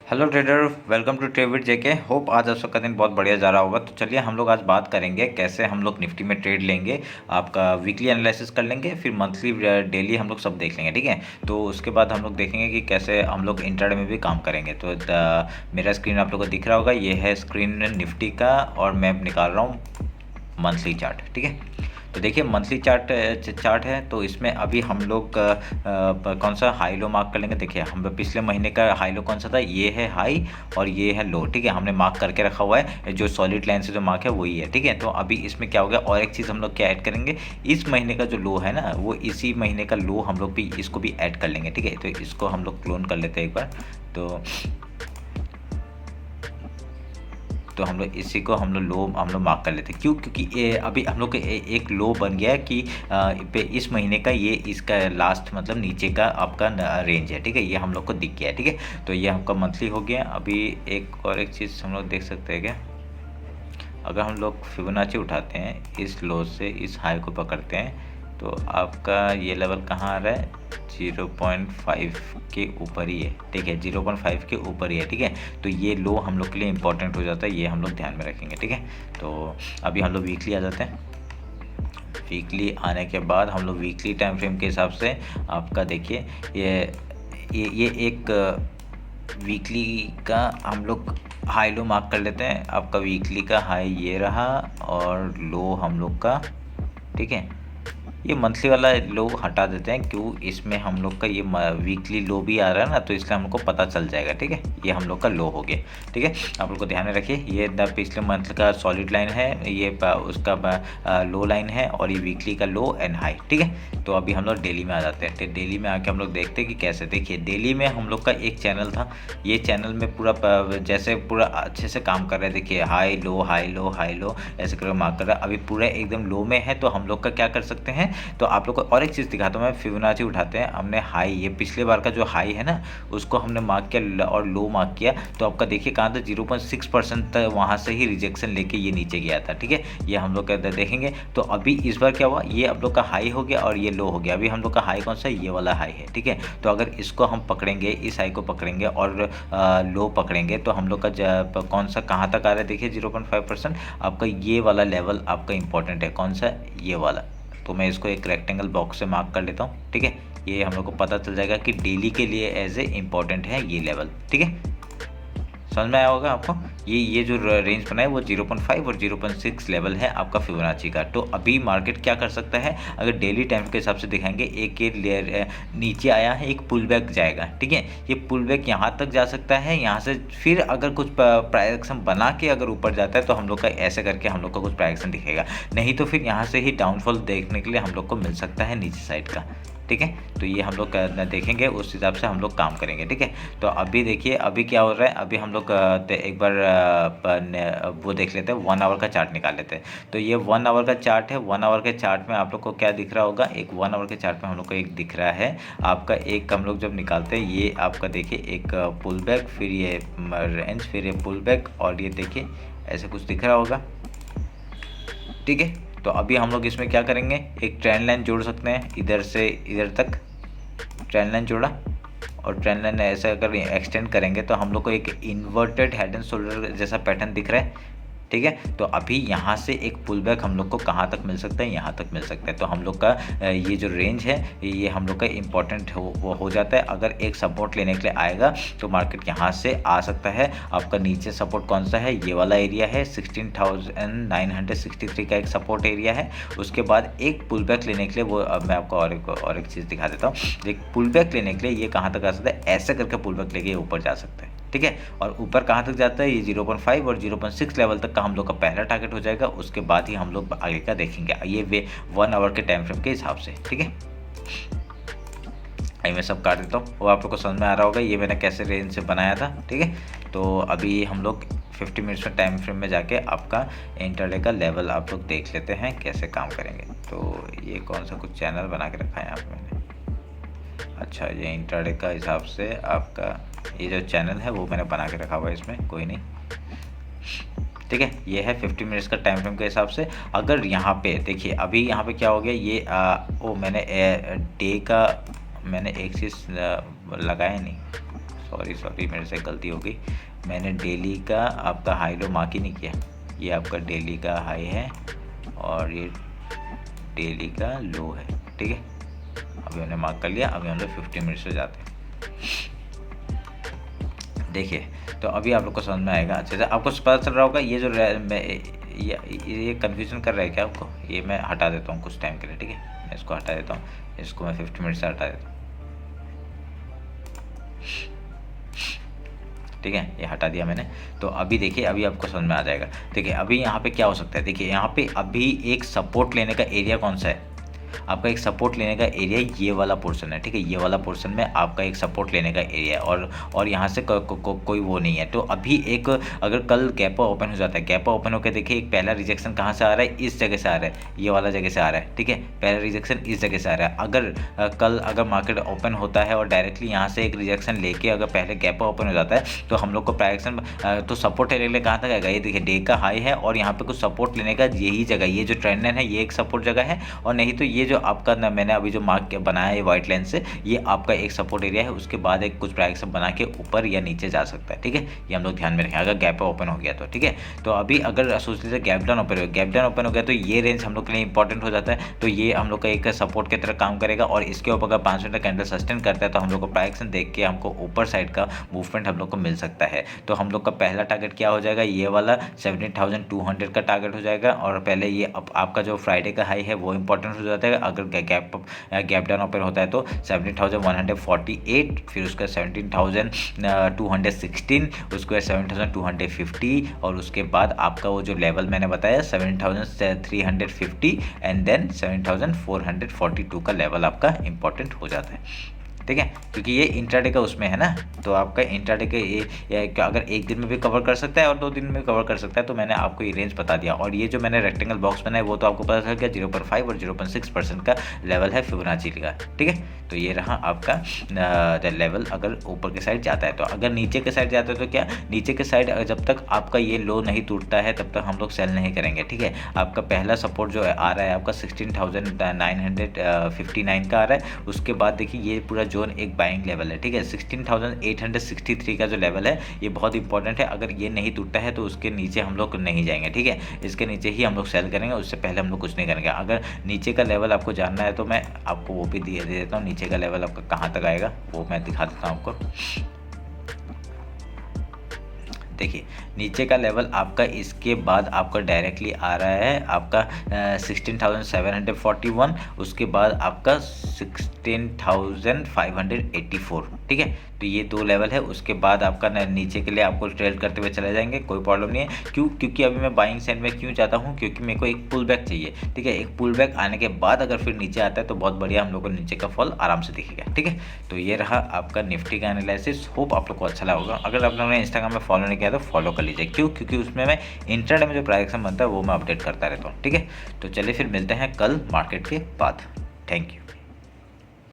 Hello trader, welcome to ट्रेविड JK. Hope आज आप सबका दिन बहुत बढ़िया जा रहा होगा। तो चलिए हम लोग आज बात करेंगे कैसे हम लोग निफ्टी में ट्रेड लेंगे। आपका वीकली एनालिसिस कर लेंगे, फिर मंथली डेली हम लोग सब देख लेंगे, ठीक है। तो उसके बाद हम लोग देखेंगे कि कैसे हम लोग इंट्राडे में भी काम करेंगे। तो मेरा स्क्रीन आप लोग को दिख रहा होगा, ये है स्क्रीन निफ्टी का और मैं निकाल रहा हूँ मंथली चार्ट, ठीक है। तो देखिए मंथली चार्ट है, तो इसमें अभी हम लोग कौन सा हाई लो मार्क कर लेंगे। देखिए हम पिछले महीने का हाई लो कौन सा था, ये है हाई और ये है लो, ठीक है। हमने मार्क करके रखा हुआ है, जो सॉलिड लाइन से जो मार्क है वही है, ठीक है। तो अभी इसमें क्या हो गया, और एक चीज़ हम लोग क्या ऐड करेंगे, इस महीने का जो लो है ना, वो इसी महीने का लो हम लोग भी इसको भी ऐड कर लेंगे, ठीक है। तो इसको हम लोग क्लोन कर लेते हैं एक बार। तो हम लोग इसी को हम लोग मार्क कर लेते हैं। क्यों? क्योंकि ये अभी हम लोग एक लो बन गया है कि पे इस महीने का ये इसका लास्ट मतलब नीचे का आपका रेंज है, ठीक है। ये हम लोग को दिख गया है, ठीक है। तो ये हमका मंथली हो गया। अभी एक और एक चीज़ हम लोग देख सकते हैं क्या, अगर हम लोग फिबोनाची उठाते हैं, इस लो से इस हाई को पकड़ते हैं, तो आपका ये लेवल कहाँ आ रहा है, 0.5 के ऊपर ही है, ठीक है। 0.5 के ऊपर ही है, ठीक है। तो ये लो हम लोग के लिए इंपॉर्टेंट हो जाता है, ये हम लोग ध्यान में रखेंगे, ठीक है। तो अभी हम लोग वीकली आ जाते हैं। वीकली आने के बाद हम लोग वीकली टाइम फ्रेम के हिसाब से आपका देखिए ये एक वीकली का हम लोग हाई लो मार्क कर लेते हैं। आपका वीकली का हाई ये रहा और लो हम लोग का, ठीक है। ये मंथली वाला लो हटा देते हैं, क्यों, इसमें हम लोग का ये वीकली लो भी आ रहा है ना, तो इसलिए हमको पता चल जाएगा, ठीक है। ये हम लोग का लो हो गया, ठीक है। आप लोग को ध्यान में रखिए, ये पिछले मंथ का सॉलिड लाइन है, ये उसका लो लाइन है और ये वीकली का लो एंड हाई, ठीक है। तो अभी हम लोग डेली में आ जाते हैं। तो डेली में आके हम लोग देखते हैं कि कैसे। देखिए डेली में हम लोग का एक चैनल था, ये चैनल में पूरा जैसे पूरा अच्छे से काम कर रहा है। देखिए high low high low high low ऐसे करके मार्क कर रहा है। अभी पूरा एकदम लो में है, तो हम लोग का क्या कर सकते हैं, तो आप लोग को और एक चीज़ दिखाता हूँ मैं। फिबोनाची उठाते हैं, हमने हाई, ये पिछले बार का जो हाई है ना, उसको हमने मार्क किया और लो मार्क किया। तो आपका देखिए कहाँ था, 0.6% तक वहाँ से ही रिजेक्शन लेके ये नीचे गया था, ठीक है। ये हम लोग का देखेंगे। तो अभी इस बार क्या हुआ, ये आप लोग का हाई हो गया और ये लो हो गया। अभी हम लोग का हाई कौन सा है, ये वाला हाई है, ठीक है। तो अगर इसको हम पकड़ेंगे, इस हाई को पकड़ेंगे और लो पकड़ेंगे, तो हम लोग का कौन सा कहाँ तक आ रहा है, देखिए 0.5%। आपका ये वाला लेवल आपका इंपॉर्टेंट है, कौन सा, ये वाला। तो मैं इसको एक रेक्टेंगल बॉक्स से मार्क कर लेता हूँ, ठीक है। ये हम लोग को पता चल जाएगा कि डेली के लिए एज ए इम्पॉर्टेंट है ये लेवल, ठीक है। समझ में आया होगा आपको। ये जो रेंज बनाए वो 0.5 और 0.6 लेवल है आपका फिबोनाची का। तो अभी मार्केट क्या कर सकता है, अगर डेली टाइम के हिसाब से दिखाएंगे, एक ये लेयर नीचे आया है, एक पुल बैक जाएगा, ठीक है। ये पुल बैक यहाँ तक जा सकता है, यहाँ से फिर अगर कुछ प्राइस एक्शन बना के अगर ऊपर जाता है, तो हम लोग का ऐसे करके हम लोग का कुछ प्राइस एक्शन दिखेगा। नहीं तो फिर यहाँ से ही डाउनफॉल देखने के लिए हम लोग को मिल सकता है नीचे साइड का, ठीक है। तो ये हम लोग देखेंगे, उस हिसाब से हम लोग काम करेंगे, ठीक है। तो अभी देखिए अभी क्या हो रहा है, अभी हम लोग एक बार वो देख लेते हैं, 1 आवर का चार्ट निकाल लेते हैं। तो ये 1 आवर का चार्ट है। 1 आवर के चार्ट में आप लोग को क्या दिख रहा होगा, एक 1 आवर के चार्ट में हम लोग को एक दिख रहा है आपका, एक हम लोग जब निकालते हैं, ये आपका देखिए एक पुल बैक, फिर ये रेंज, फिर ये पुल बैक, और ये देखिए ऐसे कुछ दिख रहा होगा, ठीक है। तो अभी हम लोग इसमें क्या करेंगे, एक ट्रेंड लाइन जोड़ सकते हैं, इधर से इधर तक ट्रेंड लाइन जोड़ा, और ट्रेंड लाइन ऐसे अगर एक्सटेंड करेंगे, तो हम लोग को एक इन्वर्टेड हेड एंड शोल्डर जैसा पैटर्न दिख रहा है, ठीक है। तो अभी यहाँ से एक पुल बैक हम लोग को कहाँ तक मिल सकता है, यहाँ तक मिल सकता है। तो हम लोग का ये जो रेंज है, ये हम लोग का इंपॉर्टेंट हो जाता है। अगर एक सपोर्ट लेने के लिए आएगा, तो मार्केट यहाँ से आ सकता है। आपका नीचे सपोर्ट कौन सा है, ये वाला एरिया है, 16,963 का एक सपोर्ट एरिया है। उसके बाद एक पुल बैक लेने के लिए, वो मैं आपको और एक चीज़ दिखा देता हूँ। एक पुल बैक लेने के लिए ये कहाँ तक आ सकता है, ऐसे करके पुल बैक लेके ऊपर जा सकता है, ठीक है। और ऊपर कहाँ तक जाता है, ये 0.5 और 0.6 लेवल तक का हम लोग का पहला टारगेट हो जाएगा। उसके बाद ही हम लोग आगे का देखेंगे, ये 1 आवर के टाइम फ्रेम के हिसाब से, ठीक है। मैं सब काट देता हूँ, वो आप लोग को समझ में आ रहा होगा ये मैंने कैसे रेंज से बनाया था, ठीक है। तो अभी हम लोग 50 मिनट्स में टाइम फ्रेम में जाके आपका इंटरडे का लेवल आप लोग देख लेते हैं कैसे काम करेंगे। तो ये कौन सा कुछ चैनल बना के रखा है यहाँ पे मैंने, अच्छा ये इंटरडे का हिसाब से आपका ये जो चैनल है वो मैंने बना के रखा हुआ है, इसमें कोई नहीं, ठीक है। ये है 50 मिनट्स का टाइम फ्रेम के हिसाब से। अगर यहाँ पे देखिए, अभी यहाँ पे क्या हो गया, ये मैंने डे का मैंने एक चीज़ लगाया नहीं, सॉरी मेरे से गलती हो गई, मैंने डेली का आपका हाई लो मार्क ही नहीं किया। ये आपका डेली का हाई है और ये डेली का लो है, ठीक है। अभी हमने मार्क कर लिया। अभी हम लोग 15 मिनट्स पे जाते हैं। देखिए तो अभी आप लोग को समझ में आएगा अच्छे से, आपको पता चल रहा होगा ये जो ये कन्फ्यूजन कर रहा है क्या आपको, ये मैं हटा देता हूँ कुछ टाइम के लिए, ठीक है। मैं इसको हटा देता हूँ, इसको मैं 50 मिनट से हटा देता हूँ, ठीक है। ये हटा दिया मैंने। तो अभी देखिए, अभी आपको समझ में आ जाएगा। देखिए अभी यहाँ पे क्या हो सकता है, देखिए यहाँ पे अभी एक सपोर्ट लेने का एरिया कौन सा है, आपका एक सपोर्ट लेने का एरिया ये वाला पोर्शन है, ठीक है। ये वाला पोर्शन में आपका एक सपोर्ट लेने का एरिया है और यहाँ से कोई वो नहीं है। तो अभी एक अगर कल गैप ओपन हो जाता है, गैप ओपन होकर देखिए एक पहला रिजेक्शन कहाँ से आ रहा है, इस जगह से आ रहा है, ये वाला जगह से आ रहा है, ठीक है। पहला रिजेक्शन इस जगह से आ रहा है। अगर कल अगर मार्केट ओपन होता है और डायरेक्टली यहाँ से एक रिजेक्शन लेके अगर पहले गैप ओपन हो जाता है तो हम लोग को प्राइजेक्शन तो सपोर्ट लेने के लिए कहाँ तक आएगा, ये देखिए डे का हाई है और यहाँ पे कुछ सपोर्ट लेने का यही जगह, ये जो ट्रेंड लाइन है ये एक सपोर्ट जगह है, और नहीं तो ये जो आपका ना मैंने अभी जो मार्क बनाया है वाइट लाइन से, ये आपका एक सपोर्ट एरिया है। उसके बाद एक कुछ प्राइजेक्शन बना के ऊपर या नीचे जा सकता है, ठीक है। ये हम लोग ध्यान में रखें अगर गैप ओपन हो गया तो, ठीक है। तो अभी अगर सोच लीजिए गैप डाउन ओपन हो गया, गैप डाउन ओपन हो गया तो ये रेंज हम लोग के लिए इंपॉर्टेंट हो जाता है। तो ये हम लोग का एक सपोर्ट की तरह काम करेगा और इसके ऊपर अगर 5 मिनट कैंडल सस्टेन करता है तो हम लोग को प्राइजेक्शन देख के हमको ऊपर साइड का मूवमेंट हम लोग को मिल सकता है। तो हम लोग का पहला टारगेट क्या हो जाएगा, ये वाला 17,200 का टारगेट हो जाएगा। और पहले ये आपका जो फ्राइडे का हाई है वो इंपॉर्टेंट हो जाता है। अगर गैप डाउन ओपन होता है तो 17,148, फिर उसका 17,216, उसके बाद 7,250 और उसके बाद आपका वो जो लेवल मैंने बताया 7,350 एंड देन 7,442 का लेवल आपका इंपॉर्टेंट हो जाता है, ठीक है। क्योंकि ये इंट्राडे का उसमें है ना, तो आपका इंट्राडे के ये अगर एक दिन में भी कवर कर सकता है और 2 दिन में भी कवर कर सकता है। तो मैंने आपको ये रेंज बता दिया। और ये जो मैंने रेक्टेंगल बॉक्स बनाया वो तो आपको पता चल गया 0.5 और 0.6% का लेवल है फिबोनाची का, ठीक है। तो ये रहा आपका लेवल अगर ऊपर के साइड जाता है। तो अगर नीचे के साइड जाता है तो क्या, नीचे के साइड जब तक आपका ये लो नहीं टूटता है तब तक हम लोग सेल नहीं करेंगे, ठीक है। आपका पहला सपोर्ट जो आ रहा है आपका 16,959 का आ रहा है। उसके बाद देखिए ये पूरा जोन एक बाइंग लेवल है, ठीक है। 16,863 का जो लेवल है ये बहुत इंपॉर्टेंट है। अगर ये नहीं टूटता है तो उसके नीचे हम लोग नहीं जाएंगे, ठीक है। इसके नीचे ही हम लोग सेल करेंगे, उससे पहले हम लोग कुछ नहीं करेंगे। अगर नीचे का लेवल आपको जानना है तो मैं आपको वो भी दे देता हूँ, नीचे का लेवल आपका कहाँ तक आएगा वो मैं दिखा देता हूँ आपको। देखिए नीचे का लेवल आपका इसके बाद आपका डायरेक्टली आ रहा है आपका 16,741, उसके बाद आपका 16,584, ठीक है। तो ये 2 लेवल है। उसके बाद आपका नीचे के लिए आपको ट्रेड करते हुए चले जाएंगे, कोई प्रॉब्लम नहीं है। क्योंकि अभी मैं बाइंग साइड में क्यों जाता हूँ, क्योंकि मेरे को एक पुल बैक चाहिए, ठीक है। एक पुल बैक आने के बाद अगर फिर नीचे आता है तो बहुत बढ़िया हम लोग को नीचे का फॉल आराम से दिखेगा, ठीक है। तो ये रहा आपका निफ्टी का एनालिसिस। होप आप लोग को अच्छा लगा होगा। अगर आप लोगों ने इंस्टाग्राम में फॉलो नहीं किया तो फॉलो कर लीजिए, क्योंकि उसमें मैं इंट्राडे में जो प्राइजेक्शन बनता है वो मैं अपडेट करता रहता हूँ, ठीक है। तो चलिए फिर मिलते हैं कल मार्केट के बाद। Thank you.